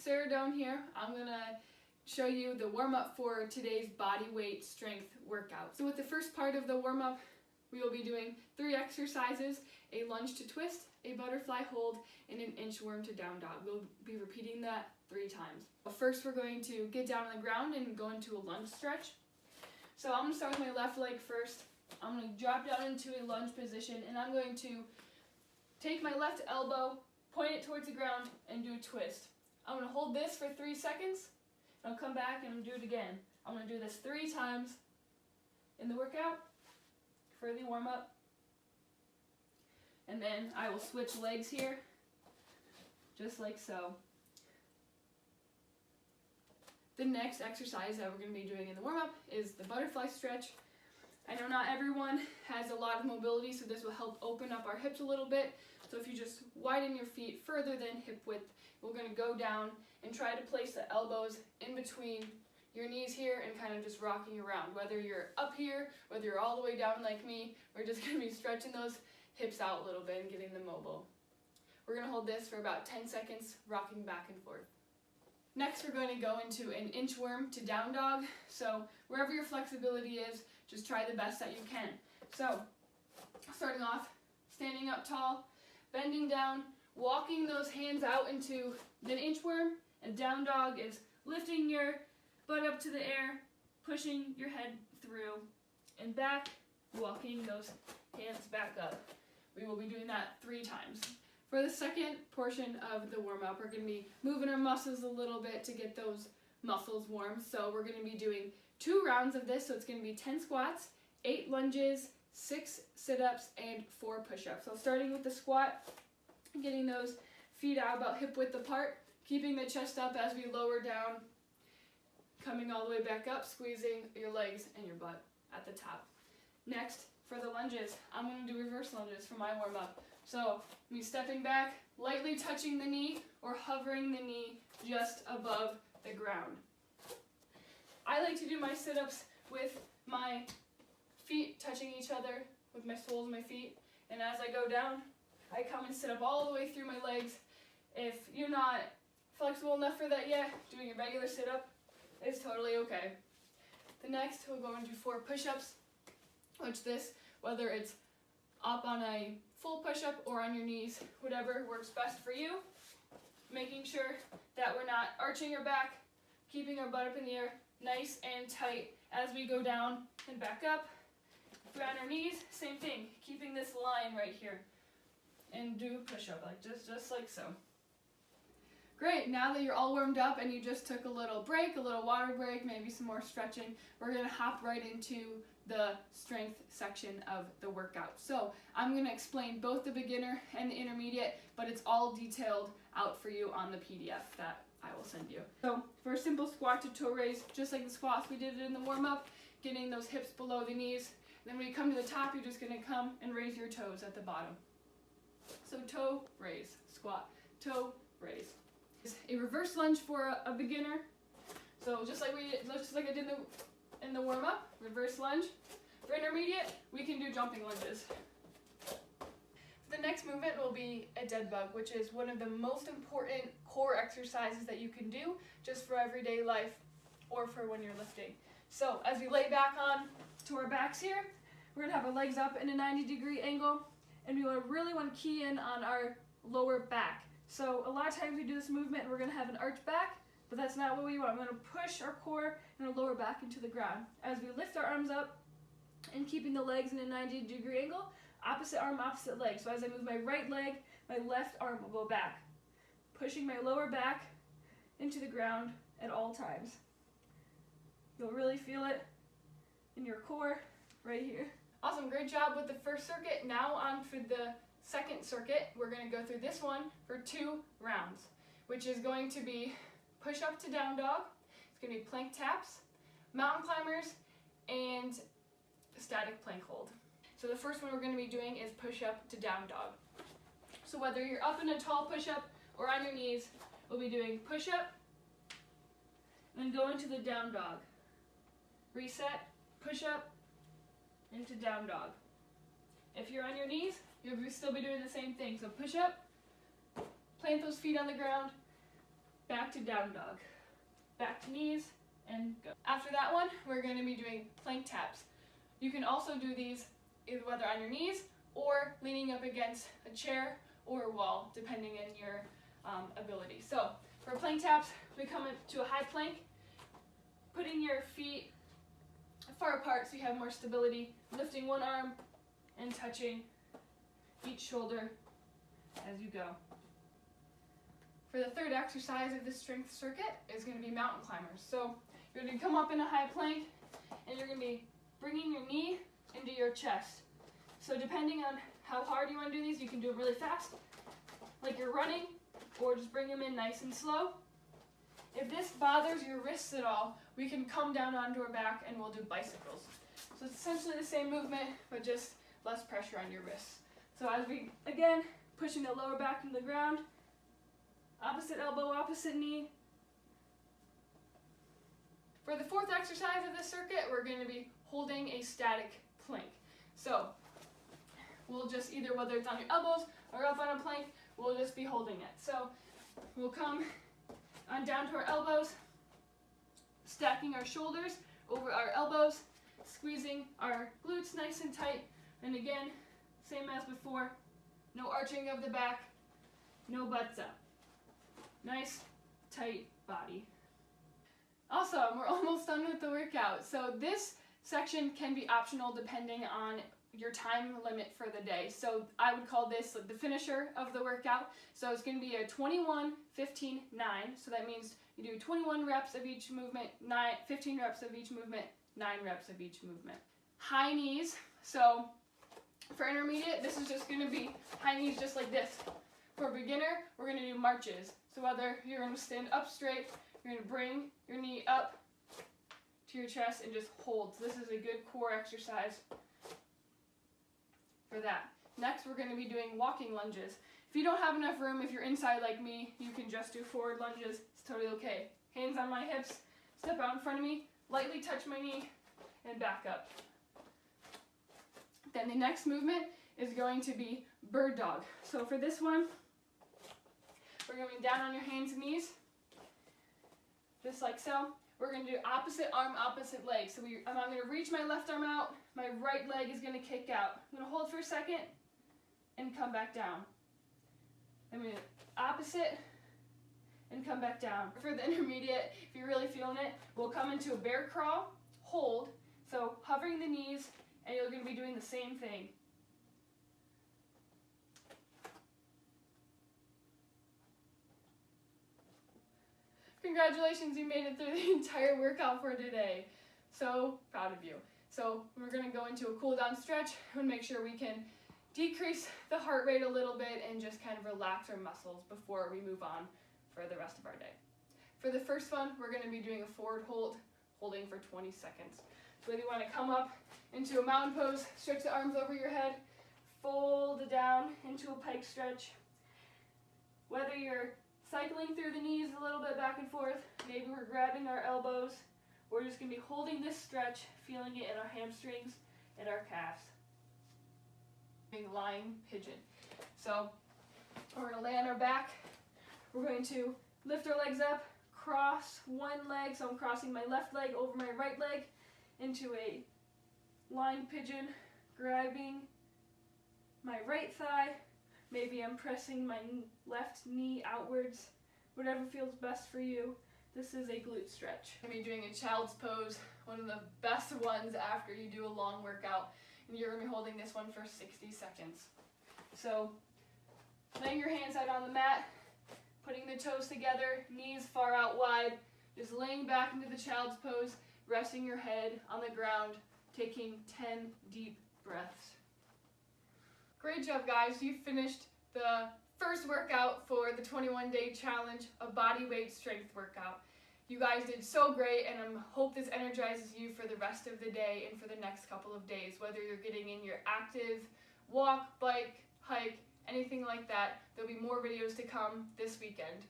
Sarah Doan here. I'm gonna show you the warm-up for today's body weight strength workout. So with the first part of the warm-up, we will be doing 3 exercises: a lunge to twist, a butterfly hold, and an inchworm to down dog. We'll be repeating that 3 times. But first, we're going to get down on the ground and go into a lunge stretch. So I'm gonna start with my left leg first. I'm gonna drop down into a lunge position, and I'm going to take my left elbow, point it towards the ground, and do a twist. I'm gonna hold this for 3 seconds. I'll come back and do it again. I'm gonna do this 3 times in the workout for the warm-up. And then I will switch legs here, just like so. The next exercise that we're going to be doing in the warm-up is the butterfly stretch. I know not everyone has a lot of mobility, so this will help open up our hips a little bit. So if you just widen your feet further than hip width, we're going to go down and try to place the elbows in between your knees here and kind of just rocking around. Whether you're up here, whether you're all the way down like me, we're just going to be stretching those hips out a little bit and getting them mobile. We're going to hold this for about 10 seconds, rocking back and forth. Next, we're going to go into an inchworm to down dog. So wherever your flexibility is, just try the best that you can. So starting off, standing up tall, bending down, walking those hands out into the inchworm, and down dog is lifting your butt up to the air, pushing your head through and back, walking those hands back up. We will be doing that 3 times. For the second portion of the warm-up, we're going to be moving our muscles a little bit to get those muscles warm. So we're going to be doing 2 rounds of this. So it's going to be 10 squats, 8 lunges, 6 sit-ups, and 4 push-ups. So starting with the squat, getting those feet out about hip width apart, keeping the chest up as we lower down, coming all the way back up, squeezing your legs and your butt at the top. Next, for the lunges, I'm going to do reverse lunges for my warm-up. So, me stepping back, lightly touching the knee or hovering the knee just above the ground. I like to do my sit-ups with my feet touching each other, with my soles of my feet. And as I go down, I come and sit up all the way through my legs. If you're not flexible enough for that yet, doing a regular sit-up is totally okay. The next, we'll go and do 4 push-ups, which this, whether it's up on a full push-up or on your knees, whatever works best for you. Making sure that we're not arching our back, keeping our butt up in the air, nice and tight as we go down and back up. If we're on our knees, same thing, keeping this line right here. And do a push-up, like just like so. Great, now that you're all warmed up and you just took a little break, a little water break, maybe some more stretching, we're going to hop right into the strength section of the workout. So I'm going to explain both the beginner and the intermediate, but it's all detailed out for you on the PDF that I will send you. So for a simple squat to toe raise, just like the squats we did in the warm-up, getting those hips below the knees. Then when you come to the top, you're just going to come and raise your toes at the bottom. So toe, raise, squat, toe, raise. A reverse lunge for a beginner. So just like I did in the warm-up, reverse lunge. For intermediate, we can do jumping lunges. The next movement will be a dead bug, which is one of the most important core exercises that you can do just for everyday life or for when you're lifting. So as we lay back on to our backs here, we're going to have our legs up in a 90-degree angle, and we really want to key in on our lower back. So a lot of times we do this movement and we're going to have an arch back, but that's not what we want. We're going to push our core and our lower back into the ground. As we lift our arms up and keeping the legs in a 90-degree angle, opposite arm, opposite leg. So as I move my right leg, my left arm will go back, pushing my lower back into the ground at all times. You'll really feel it in your core right here. Awesome, great job with the first circuit. Now on for the second circuit. We're going to go through this one for 2 rounds, which is going to be push up to down dog. It's going to be plank taps, mountain climbers, and static plank hold. So the first one we're going to be doing is push up to down dog. So whether you're up in a tall push up or on your knees, we'll be doing push up, and then go into the down dog. Reset, push up, into down dog. If you're on your knees, you'll still be doing the same thing. So push up, plant those feet on the ground, back to down dog, back to knees, and go. After that one, we're going to be doing plank taps. You can also do these either whether on your knees or leaning up against a chair or a wall, depending on your ability. So for plank taps, we come into a high plank, putting your feet far apart so you have more stability, lifting one arm and touching each shoulder as you go. For the third exercise of this strength circuit is going to be mountain climbers. So you're going to come up in a high plank and you're going to be bringing your knee into your chest. So depending on how hard you want to do these, you can do it really fast, like you're running, or just bring them in nice and slow. If this bothers your wrists at all, we can come down onto our back and we'll do bicycles. So it's essentially the same movement, but just less pressure on your wrists. So as we, again, pushing the lower back into the ground, opposite elbow, opposite knee. For the fourth exercise of this circuit, we're going to be holding a static plank. So we'll just either, whether it's on your elbows or up on a plank, we'll just be holding it. So we'll come on down to our elbows, stacking our shoulders over our elbows, squeezing our glutes nice and tight. And again, same as before, no arching of the back, no butts up. Nice, tight body. Awesome, we're almost done with the workout. So this section can be optional depending on your time limit for the day. So I would call this the finisher of the workout. So it's going to be a 21, 15, 9. So that means you do 21 reps of each movement, 15 reps of each movement, 9 reps of each movement. High knees. So for intermediate, this is just going to be high knees just like this. For beginner, we're going to do marches. So whether you're going to stand up straight, you're going to bring your knee up to your chest and just hold. So this is a good core exercise for that. Next, we're going to be doing walking lunges. If you don't have enough room, if you're inside like me, you can just do forward lunges. It's totally okay. Hands on my hips, step out in front of me, lightly touch my knee, and back up. Then the next movement is going to be bird dog. So for this one, we're going down on your hands and knees, just like so. We're going to do opposite arm, opposite leg. So I'm going to reach my left arm out, my right leg is going to kick out. I'm going to hold for a second and come back down. I'm going to opposite and come back down. For the intermediate, if you're really feeling it, we'll come into a bear crawl, hold, so hovering the knees, and you're going to be doing the same thing. Congratulations, you made it through the entire workout for today. So proud of you. So we're going to go into a cool down stretch and make sure we can decrease the heart rate a little bit and just kind of relax our muscles before we move on for the rest of our day. For the first one, we're going to be doing a forward hold, holding for 20 seconds. So whether you want to come up into a mountain pose, stretch the arms over your head, fold it down into a pike stretch. Whether you're cycling through the knees a little bit back and forth, maybe we're grabbing our elbows, we're just going to be holding this stretch, feeling it in our hamstrings and our calves. Lying pigeon. So we're going to lay on our back, we're going to lift our legs up, cross one leg, so I'm crossing my left leg over my right leg into a lying pigeon, grabbing my right thigh. Maybe I'm pressing my left knee outwards, whatever feels best for you. This is a glute stretch. I'm going to be doing a child's pose, one of the best ones after you do a long workout. And you're going to be holding this one for 60 seconds. So laying your hands out on the mat, putting the toes together, knees far out wide, just laying back into the child's pose, resting your head on the ground, taking 10 deep breaths. Great job, guys. You finished the first workout for the 21-day challenge, a body weight strength workout. You guys did so great, and I hope this energizes you for the rest of the day and for the next couple of days, whether you're getting in your active walk, bike, hike, anything like that. There'll be more videos to come this weekend.